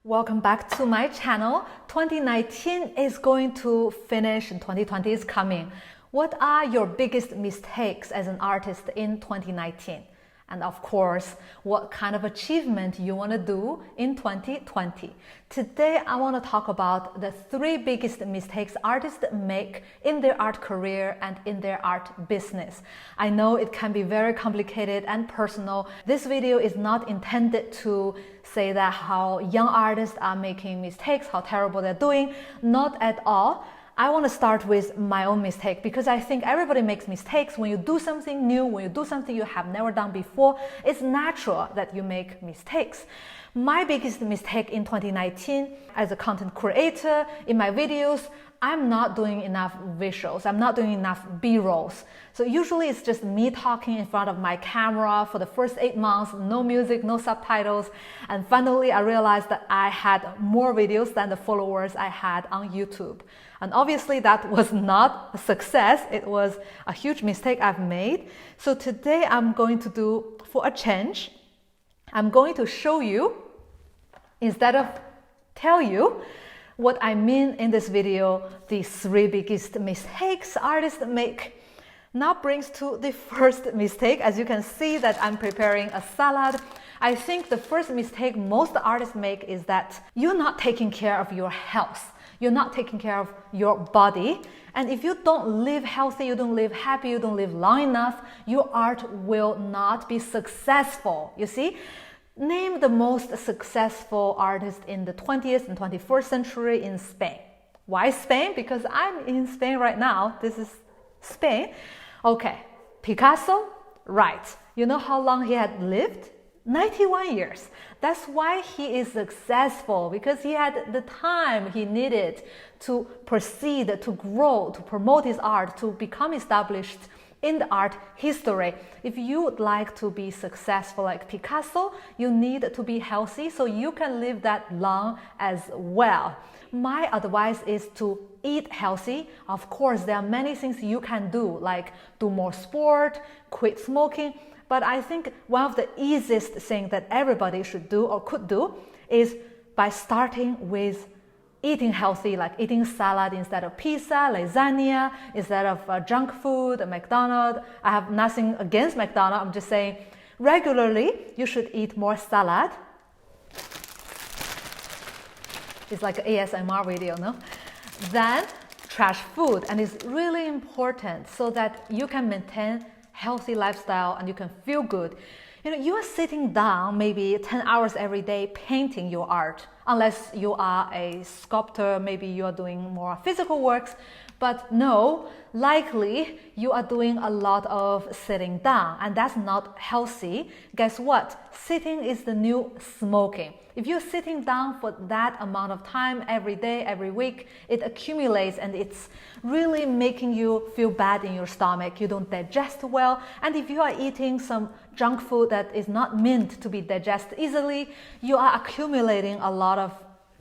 Welcome back to my channel. 2019 is going to finish and 2020 is coming. What are your biggest mistakes as an artist in 2019? And of course, what kind of achievement you want to do in 2020. Today, I want to talk about the 3 biggest mistakes artists make in their art career and in their art business. I know it can be very complicated and personal. This video is not intended to say that how young artists are making mistakes, how terrible they're doing. Not at all. I want to start with my own mistake because I think everybody makes mistakes. When you do something new, when you do something you have never done before, it's natural that you make mistakes. My biggest mistake in 2019 as a content creator, in my videos, I'm not doing enough visuals. I'm not doing enough B-rolls. So usually it's just me talking in front of my camera for the first 8 months, no music, no subtitles. And finally, I realized that I had more videos than the followers I had on YouTube. And obviously that was not a success. It was a huge mistake I've made. So today I'm going to do, for a change, I'm going to show you, instead of tell you, what I mean in this video, the 3 biggest mistakes artists make. Now brings to the first mistake. As you can see that I'm preparing a salad. I think the first mistake most artists make is that you're not taking care of your health. You're not taking care of your body. And if you don't live healthy, you don't live happy, you don't live long enough, your art will not be successful. You see? Name the most successful artist in the 20th and 21st century in Spain. Why Spain? Because I'm in Spain right now. This is Spain. Okay, Picasso, right. You know how long he had lived? 91 years. That's why he is successful, because he had the time he needed to proceed, to grow, to promote his art, to become established in the art history. If you would like to be successful like Picasso, you need to be healthy so you can live that long as well. My advice is to eat healthy. Of course, there are many things you can do, like do more sport, quit smoking. But I think one of the easiest things that everybody should do or could do is by starting with eating healthy, like eating salad instead of pizza, lasagna, instead of junk food, McDonald's. I have nothing against McDonald's. I'm just saying regularly you should eat more salad. It's like an ASMR video, no? Then trash food. And it's really important so that you can maintain healthy lifestyle and you can feel good. You know, you are sitting down maybe 10 hours every day painting your art, unless you are a sculptor, maybe you are doing more physical works. But no, likely you are doing a lot of sitting down, and that's not healthy. Guess what? Sitting is the new smoking. If you're sitting down for that amount of time every day, every week, it accumulates and it's really making you feel bad in your stomach. You don't digest well. And if you are eating some junk food that is not meant to be digested easily, you are accumulating a lot of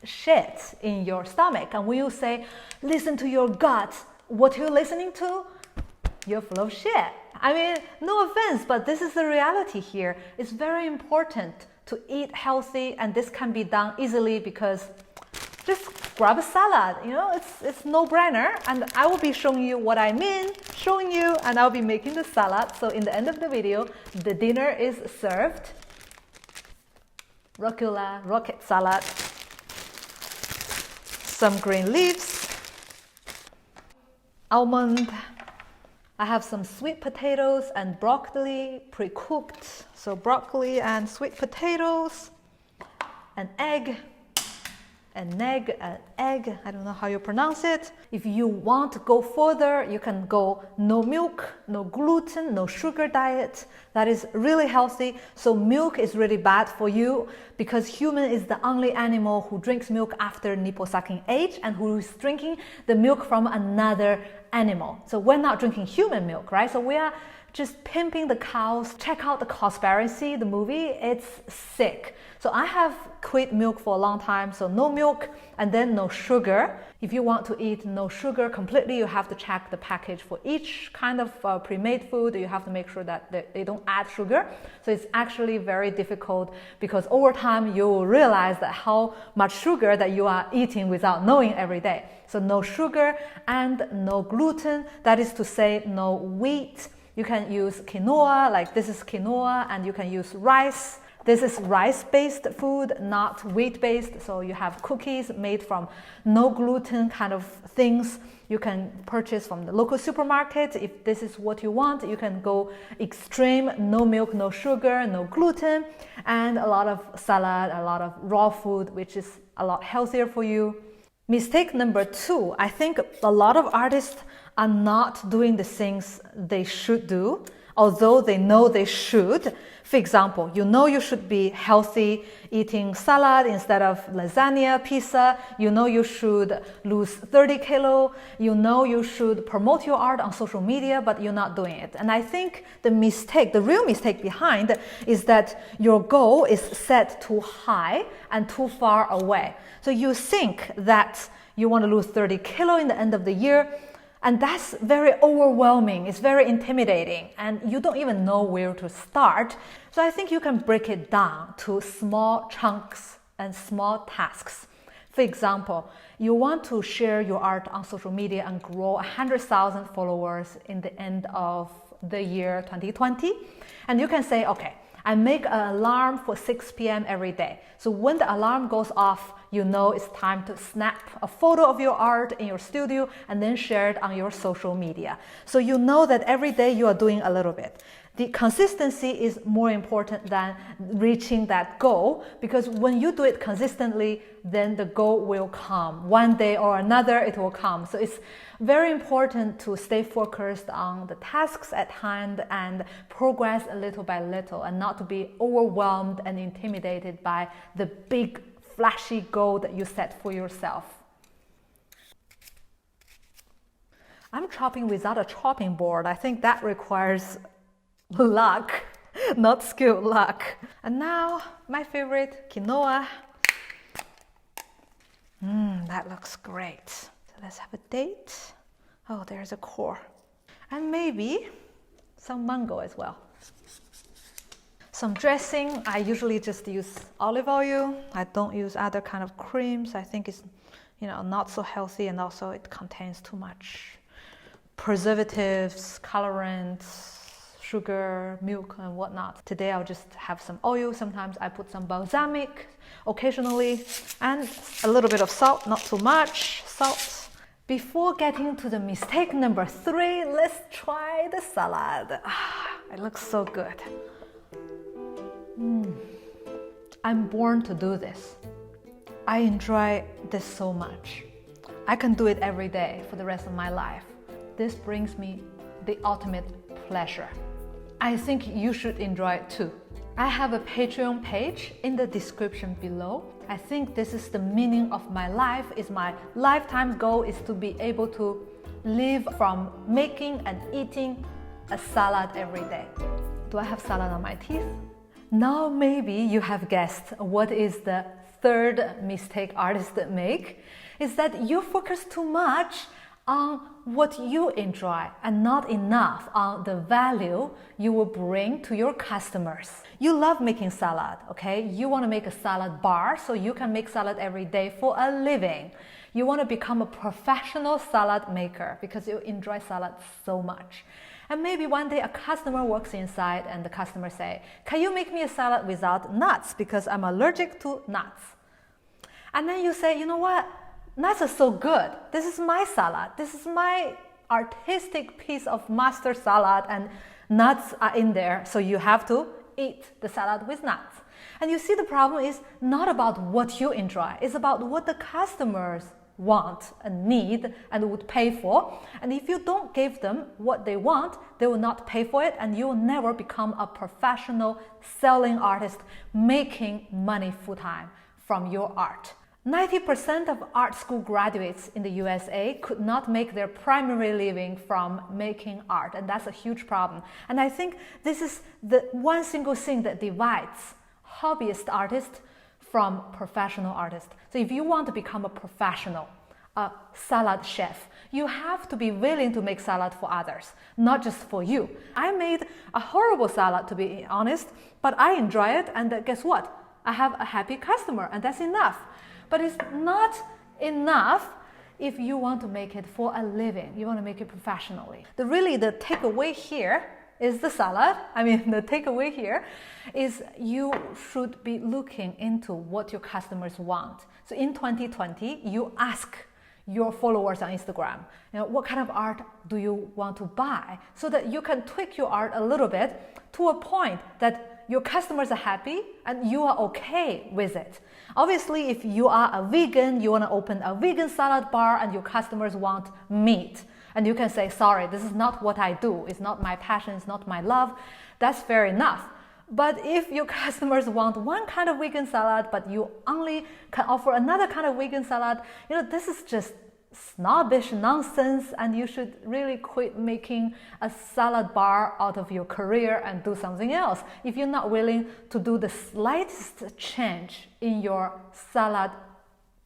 shit in your stomach. And when you say, listen to your gut, what you're listening to, you're full of shit. I mean, no offense, but this is the reality here. It's very important to eat healthy, and this can be done easily because just grab a salad, you know, it's no-brainer. And I will be showing you what I mean, showing you, and I'll be making the salad. So in the end of the video, the dinner is served. Rucola, rocket salad, some green leaves, almond. I have some sweet potatoes and broccoli pre-cooked. So broccoli and sweet potatoes, an egg, I don't know how you pronounce it. If you want to go further, you can go no milk, no gluten, no sugar diet. That is really healthy. So milk is really bad for you because human is the only animal who drinks milk after nipple sucking age and who is drinking the milk from another animal. So we're not drinking human milk, right? So we are just pimping the cows. Check out the Conspiracy, the movie. It's sick. So I have quit milk for a long time, so no milk and then no sugar. If you want to eat no sugar completely, you have to check the package for each kind of pre-made food. You have to make sure that they don't add sugar. So it's actually very difficult because over time you will realize that how much sugar that you are eating without knowing every day. So no sugar and no gluten. That is to say no wheat. You can use quinoa, like this is quinoa, and you can use rice. This is rice-based food, not wheat-based. So you have cookies made from no gluten kind of things. You can purchase from the local supermarket. If this is what you want, you can go extreme, no milk, no sugar, no gluten, and a lot of salad, a lot of raw food, which is a lot healthier for you. Mistake number 2, I think a lot of artists are not doing the things they should do, although they know they should. For example, you know you should be healthy, eating salad instead of lasagna, pizza. You know you should lose 30 kilo. You know you should promote your art on social media, but you're not doing it. And I think the real mistake behind is that your goal is set too high and too far away. So you think that you want to lose 30 kilo in the end of the year, and that's very overwhelming, it's very intimidating, and you don't even know where to start. So I think you can break it down to small chunks and small tasks. For example, you want to share your art on social media and grow 100,000 followers in the end of the year 2020. And you can say, okay, I make an alarm for 6 p.m. every day. So when the alarm goes off, you know it's time to snap a photo of your art in your studio and then share it on your social media. So you know that every day you are doing a little bit. The consistency is more important than reaching that goal, because when you do it consistently, then the goal will come. One day or another, it will come. So it's very important to stay focused on the tasks at hand and progress a little by little, and not to be overwhelmed and intimidated by the big flashy goal that you set for yourself. I'm chopping without a chopping board. I think that requires luck, not skilled luck. And now my favorite, quinoa. That looks great. So let's have a date. Oh, there's a core. And maybe some mango as well. Some dressing, I usually just use olive oil. I don't use other kind of creams. I think it's, not so healthy, and also it contains too much preservatives, colorants, sugar, milk, and whatnot. Today I'll just have some oil. Sometimes I put some balsamic occasionally, and a little bit of salt, not too much salt. Before getting to the mistake number 3, let's try the salad. It looks so good. I'm born to do this. I enjoy this so much. I can do it every day for the rest of my life. This brings me the ultimate pleasure. I think you should enjoy it too. I have a Patreon page in the description below. I think this is the meaning of my life. Is my lifetime goal is to be able to live from making and eating a salad every day. Do I have salad on my teeth? Now maybe you have guessed what is the third mistake artists make, is that you focus too much on what you enjoy and not enough on the value you will bring to your customers. You love making salad, okay? You want to make a salad bar so you can make salad every day for a living. You want to become a professional salad maker because you enjoy salad so much. And maybe one day a customer walks inside and the customer say, can you make me a salad without nuts because I'm allergic to nuts? And then you say, you know what? Nuts are so good. This is my salad. This is my artistic piece of master salad, and nuts are in there. So you have to eat the salad with nuts. And you see, the problem is not about what you enjoy. It's about what the customers want and need and would pay for. And if you don't give them what they want, they will not pay for it, and you will never become a professional selling artist making money full-time from your art. 90% of art school graduates in the USA could not make their primary living from making art, and that's a huge problem. And I think this is the one single thing that divides hobbyist artists from professional artists. So if you want to become a professional, a salad chef, you have to be willing to make salad for others, not just for you. I made a horrible salad, to be honest, but I enjoy it, and guess what? I have a happy customer, and that's enough. But it's not enough if you want to make it for a living. You want to make it professionally. The takeaway here is the salad. The takeaway here is you should be looking into what your customers want. So in 2020, you ask your followers on Instagram, what kind of art do you want to buy, so that you can tweak your art a little bit to a point that your customers are happy and you are okay with it. Obviously, if you are a vegan, you want to open a vegan salad bar and your customers want meat, and you can say, sorry, this is not what I do. It's not my passion. It's not my love. That's fair enough. But if your customers want one kind of vegan salad, but you only can offer another kind of vegan salad, this is just snobbish nonsense, and you should really quit making a salad bar out of your career and do something else if you're not willing to do the slightest change in your salad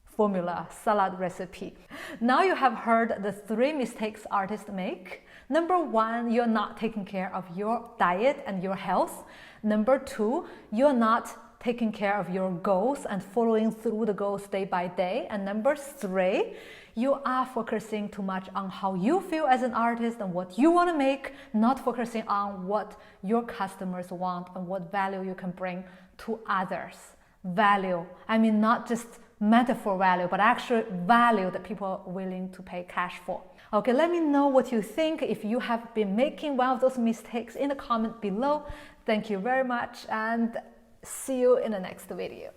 formula, salad recipe. Now you have heard the 3 mistakes artists make. Number 1, you're not taking care of your diet and your health. Number 2, you're not taking care of your goals and following through the goals day by day. And number 3, you are focusing too much on how you feel as an artist and what you want to make, not focusing on what your customers want and what value you can bring to others. Value, not just metaphor value, but actual value that people are willing to pay cash for. Okay, let me know what you think. If you have been making one of those mistakes, in the comment below. Thank you very much, and see you in the next video.